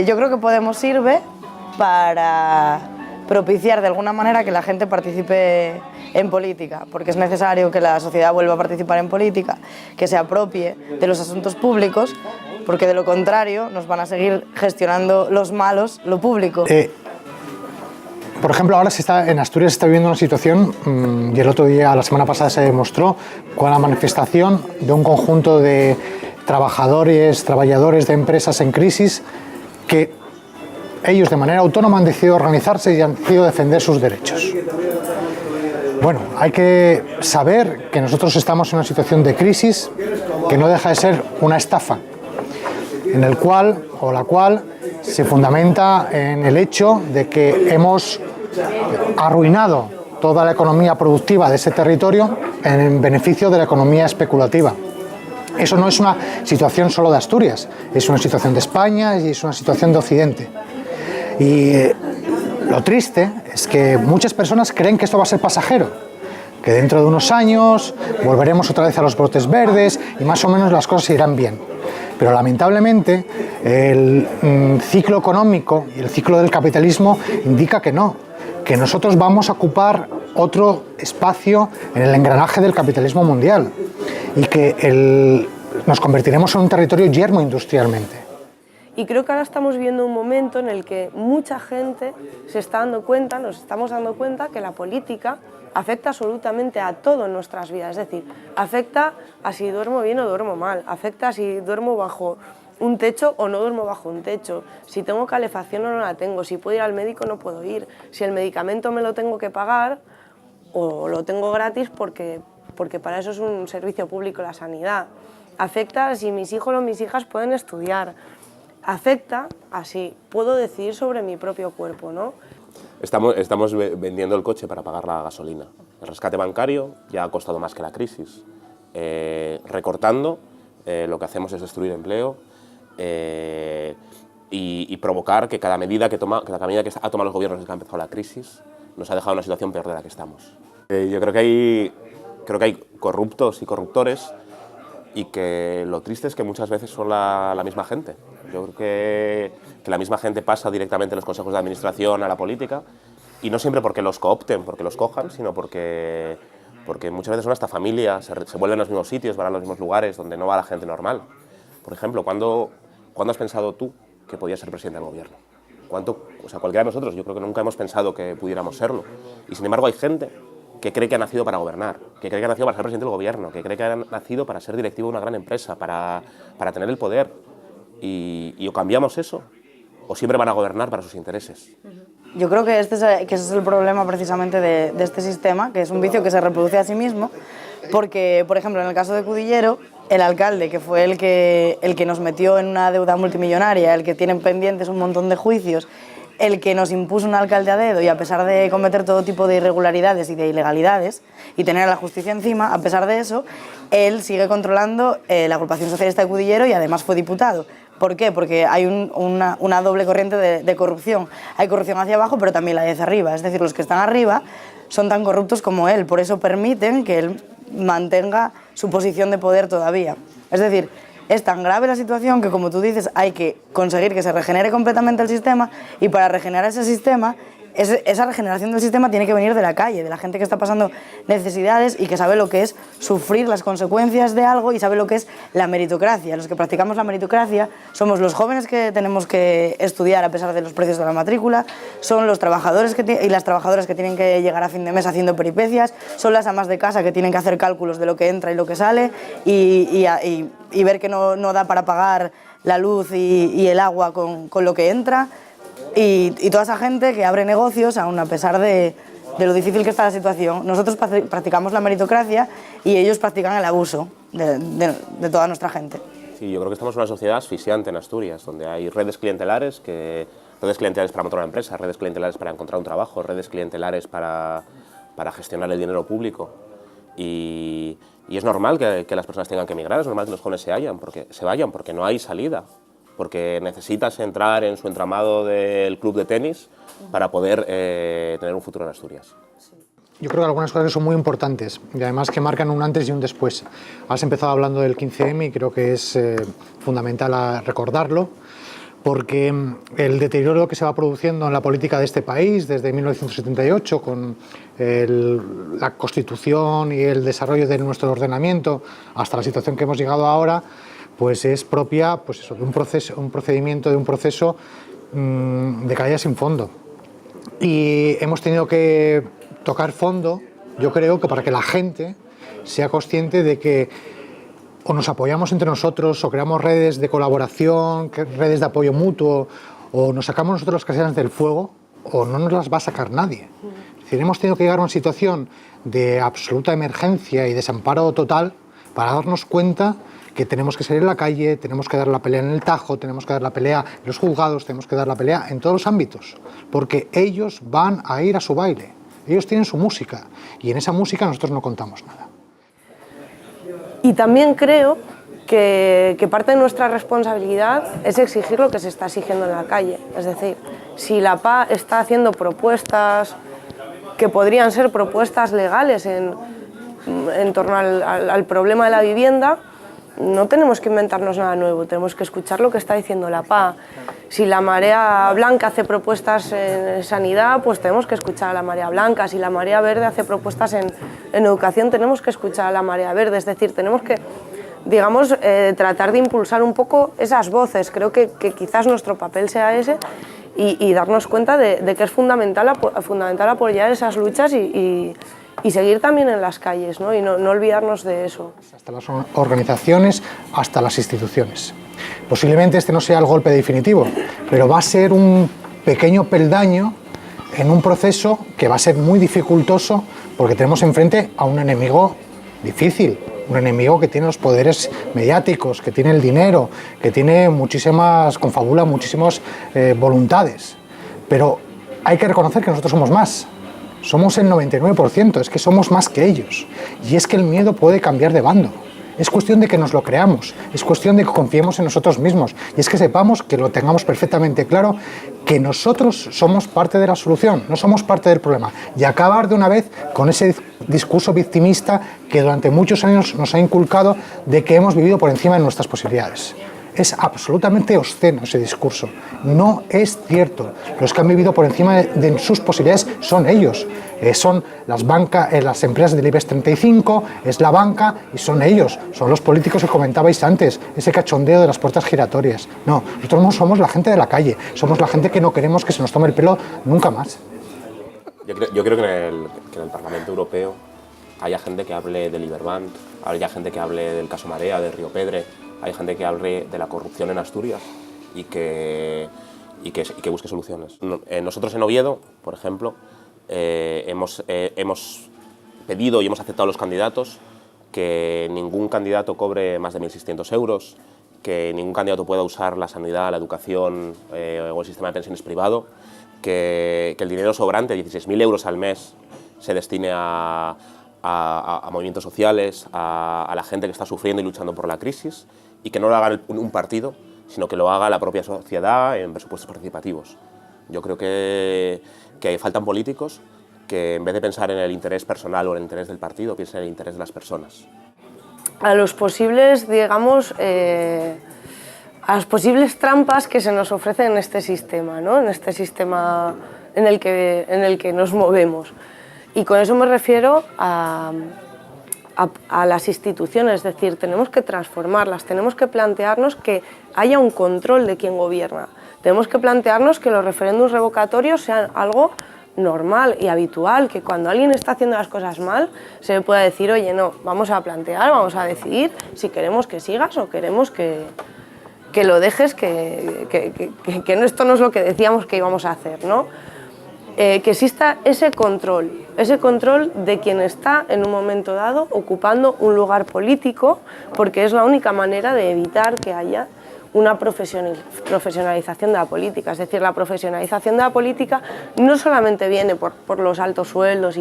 yo creo que Podemos sirve para propiciar de alguna manera que la gente participe en política, porque es necesario que la sociedad vuelva a participar en política, que se apropie de los asuntos públicos, porque de lo contrario nos van a seguir gestionando los malos lo público. Por ejemplo, ahora en Asturias se está viviendo una situación, y el otro día, la semana pasada, se demostró con la manifestación de un conjunto de trabajadores de empresas en crisis, que ellos de manera autónoma han decidido organizarse y han decidido defender sus derechos. Bueno, hay que saber que nosotros estamos en una situación de crisis que no deja de ser una estafa, en el cual o la cual se fundamenta en el hecho de que hemos arruinado toda la economía productiva de ese territorio en beneficio de la economía especulativa. Eso no es una situación solo de Asturias, es una situación de España y es una situación de Occidente. Y lo triste es que muchas personas creen que esto va a ser pasajero, que dentro de unos años volveremos otra vez a los brotes verdes y más o menos las cosas irán bien. Pero lamentablemente el ciclo económico y el ciclo del capitalismo indica que no, que nosotros vamos a ocupar otro espacio en el engranaje del capitalismo mundial y que nos convertiremos en un territorio yermo industrialmente. Y creo que ahora estamos viviendo un momento en el que mucha gente se está dando cuenta, nos estamos dando cuenta que la política afecta absolutamente a todo en nuestras vidas. Es decir, afecta a si duermo bien o duermo mal, afecta a si duermo bajo un techo o no duermo bajo un techo, si tengo calefacción o no la tengo, si puedo ir al médico o no puedo ir, si el medicamento me lo tengo que pagar o lo tengo gratis porque para eso es un servicio público la sanidad. Afecta a si mis hijos o mis hijas pueden estudiar. Afecta a si puedo decidir sobre mi propio cuerpo, ¿no? Estamos vendiendo el coche para pagar la gasolina. El rescate bancario ya ha costado más que la crisis. Recortando, lo que hacemos es destruir empleo y provocar que cada medida que ha tomado los gobiernos desde que ha empezado la crisis nos ha dejado en una situación peor de la que estamos. Yo creo que hay corruptos y corruptores, y que lo triste es que muchas veces son la misma gente. Yo creo que la misma gente pasa directamente de los consejos de administración a la política, y no siempre porque los coopten, porque los cojan, sino porque muchas veces son hasta familias, se vuelven a los mismos sitios, van a los mismos lugares donde no va la gente normal. Por ejemplo, ¿cuándo has pensado tú que podías ser presidente del gobierno? Cualquiera de nosotros, yo creo que nunca hemos pensado que pudiéramos serlo. Y sin embargo hay gente que cree que ha nacido para gobernar, que cree que ha nacido para ser presidente del gobierno, que cree que ha nacido para ser directivo de una gran empresa, para tener el poder. Y o cambiamos eso, o siempre van a gobernar para sus intereses. Yo creo que ese es el problema precisamente de este sistema, que es un vicio que se reproduce a sí mismo, porque, por ejemplo, en el caso de Cudillero, el alcalde, que fue el que nos metió en una deuda multimillonaria, el que tiene pendientes un montón de juicios, el que nos impuso un alcalde a dedo, y a pesar de cometer todo tipo de irregularidades y de ilegalidades y tener a la justicia encima, a pesar de eso, él sigue controlando la agrupación socialista de Cudillero y además fue diputado. ¿Por qué? Porque hay una doble corriente de corrupción. Hay corrupción hacia abajo, pero también la de hacia arriba. Es decir, los que están arriba son tan corruptos como él, por eso permiten que él mantenga su posición de poder todavía. Es decir, es tan grave la situación que, como tú dices, hay que conseguir que se regenere completamente el sistema, y para regenerar ese sistema, esa regeneración del sistema tiene que venir de la calle, de la gente que está pasando necesidades y que sabe lo que es sufrir las consecuencias de algo y sabe lo que es la meritocracia. Los que practicamos la meritocracia somos los jóvenes que tenemos que estudiar a pesar de los precios de la matrícula, son los trabajadores y las trabajadoras que tienen que llegar a fin de mes haciendo peripecias, son las amas de casa que tienen que hacer cálculos de lo que entra y lo que sale y ver que no da para pagar la luz y el agua con lo que entra. Y toda esa gente que abre negocios aún a pesar de lo difícil que está la situación. Nosotros practicamos la meritocracia y ellos practican el abuso de toda nuestra gente. Sí, yo creo que estamos en una sociedad asfixiante en Asturias, donde hay redes clientelares para montar una empresa, redes clientelares para encontrar un trabajo, redes clientelares para gestionar el dinero público. Y es normal que las personas tengan que emigrar, es normal que los jóvenes se vayan porque no hay salida, porque necesitas entrar en su entramado del club de tenis para poder tener un futuro en Asturias. Yo creo que algunas cosas son muy importantes y además que marcan un antes y un después. Has empezado hablando del 15M y creo que es fundamental recordarlo, porque el deterioro que se va produciendo en la política de este país desde 1978 con la Constitución y el desarrollo de nuestro ordenamiento hasta la situación que hemos llegado ahora, pues es propia pues eso, de un proceso de caída sin fondo. Y hemos tenido que tocar fondo, yo creo, que para que la gente sea consciente de que o nos apoyamos entre nosotros, o creamos redes de colaboración, redes de apoyo mutuo, o nos sacamos nosotros las castañas del fuego, o no nos las va a sacar nadie. Es decir, hemos tenido que llegar a una situación de absoluta emergencia y desamparo total para darnos cuenta que tenemos que salir a la calle, tenemos que dar la pelea en el Tajo, tenemos que dar la pelea en los juzgados, tenemos que dar la pelea en todos los ámbitos, porque ellos van a ir a su baile, ellos tienen su música, y en esa música nosotros no contamos nada. Y también creo que parte de nuestra responsabilidad es exigir lo que se está exigiendo en la calle. Es decir, si la PA está haciendo propuestas que podrían ser propuestas legales en torno al problema de la vivienda, no tenemos que inventarnos nada nuevo, tenemos que escuchar lo que está diciendo la PA. Si la Marea Blanca hace propuestas en sanidad, pues tenemos que escuchar a la Marea Blanca. Si la Marea Verde hace propuestas en educación, tenemos que escuchar a la Marea Verde. Es decir, tenemos que, digamos, tratar de impulsar un poco esas voces. Creo que quizás nuestro papel sea ese y darnos cuenta de que es fundamental apoyar esas luchas y seguir también en las calles, ¿no? Y no olvidarnos de eso. Hasta las organizaciones, hasta las instituciones. Posiblemente este no sea el golpe definitivo, pero va a ser un pequeño peldaño en un proceso que va a ser muy dificultoso porque tenemos enfrente a un enemigo difícil, un enemigo que tiene los poderes mediáticos, que tiene el dinero, que tiene confabula muchísimas voluntades. Pero hay que reconocer que nosotros somos más. Somos el 99%, es que somos más que ellos. Y es que el miedo puede cambiar de bando. Es cuestión de que nos lo creamos, es cuestión de que confiemos en nosotros mismos. Y es que sepamos, que lo tengamos perfectamente claro, que nosotros somos parte de la solución, no somos parte del problema. Y acabar de una vez con ese discurso victimista que durante muchos años nos ha inculcado de que hemos vivido por encima de nuestras posibilidades. Es absolutamente obsceno ese discurso. No es cierto. Los que han vivido por encima de sus posibilidades son ellos. Son las empresas del IBEX 35, es la banca y son ellos. Son los políticos que comentabais antes, ese cachondeo de las puertas giratorias. No, nosotros no somos la gente de la calle. Somos la gente que no queremos que se nos tome el pelo nunca más. Yo creo que en el Parlamento Europeo haya gente que hable del Liberbank, haya gente que hable del caso Marea, del Río Pedre, hay gente que hable de la corrupción en Asturias y que busque soluciones. Nosotros en Oviedo, por ejemplo, hemos pedido y hemos aceptado a los candidatos que ningún candidato cobre más de 1.600 euros, que ningún candidato pueda usar la sanidad, la educación o el sistema de pensiones privado, que el dinero sobrante, 16.000 euros al mes, se destine a movimientos sociales, a la gente que está sufriendo y luchando por la crisis, y que no lo haga un partido, sino que lo haga la propia sociedad en presupuestos participativos. Yo creo que faltan políticos que en vez de pensar en el interés personal o en el interés del partido, piensen en el interés de las personas. A los posibles, digamos, a las posibles trampas que se nos ofrecen en este sistema, ¿no? En este sistema en el que nos movemos. Y con eso me refiero a las instituciones, es decir, tenemos que transformarlas, tenemos que plantearnos que haya un control de quien gobierna, tenemos que plantearnos que los referéndums revocatorios sean algo normal y habitual, que cuando alguien está haciendo las cosas mal se le pueda decir, oye, no, vamos a plantear, vamos a decidir si queremos que sigas o queremos que lo dejes, que esto no es lo que decíamos que íbamos a hacer, ¿no? Que exista ese control de quien está en un momento dado ocupando un lugar político, porque es la única manera de evitar que haya una profesionalización de la política. Es decir, la profesionalización de la política no solamente viene por los altos sueldos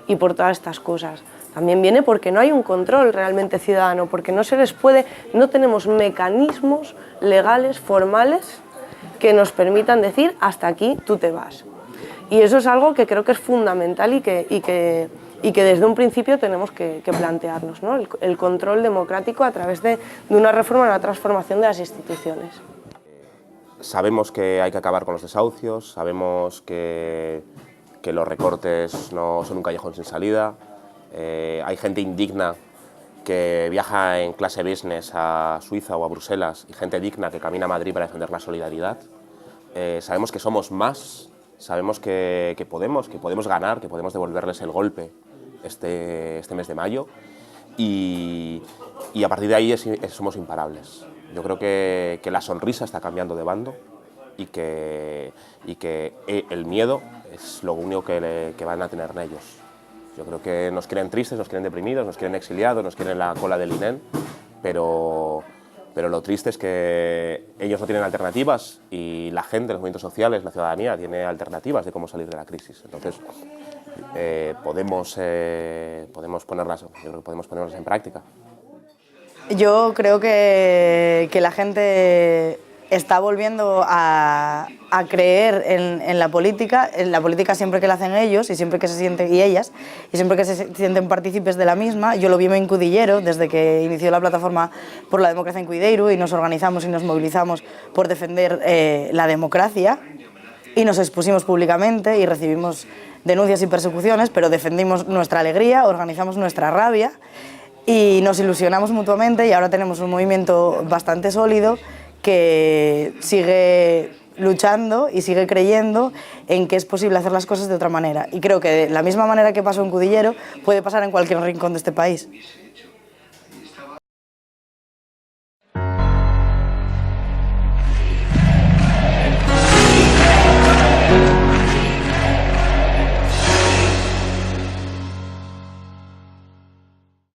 y por todas estas cosas, también viene porque no hay un control realmente ciudadano, porque no tenemos mecanismos legales, formales, que nos permitan decir hasta aquí tú te vas. Y eso es algo que creo que es fundamental y que desde un principio tenemos que plantearnos, ¿no? El control democrático a través de una reforma, una transformación de las instituciones. sabemos que hay que acabar con los desahucios, sabemos que los recortes no son un callejón sin salida, hay gente indigna que viaja en clase business a Suiza o a Bruselas y gente digna que camina a Madrid para defender la solidaridad. Sabemos que somos más, sabemos que podemos ganar, que podemos devolverles el golpe este mes de mayo y a partir de ahí somos imparables. Yo creo que la sonrisa está cambiando de bando y que el miedo es lo único que van a tener ellos. Yo creo que nos quieren tristes, nos quieren deprimidos, nos quieren exiliados, nos quieren la cola del INEM, pero lo triste es que ellos no tienen alternativas y la gente, los movimientos sociales, la ciudadanía tiene alternativas de cómo salir de la crisis. Entonces podemos ponerlas en práctica. Yo creo que la gente está volviendo a creer en la política siempre que la hacen ellos y siempre que se sienten, y ellas, y siempre que se sienten partícipes de la misma. Yo lo vi en Cudillero, desde que inició la plataforma por la democracia en Cudeiro, y nos organizamos y nos movilizamos por defender la democracia, y nos expusimos públicamente y recibimos denuncias y persecuciones, pero defendimos nuestra alegría, organizamos nuestra rabia y nos ilusionamos mutuamente, y ahora tenemos un movimiento bastante sólido que sigue luchando y sigue creyendo en que es posible hacer las cosas de otra manera. Y creo que de la misma manera que pasó en Cudillero puede pasar en cualquier rincón de este país.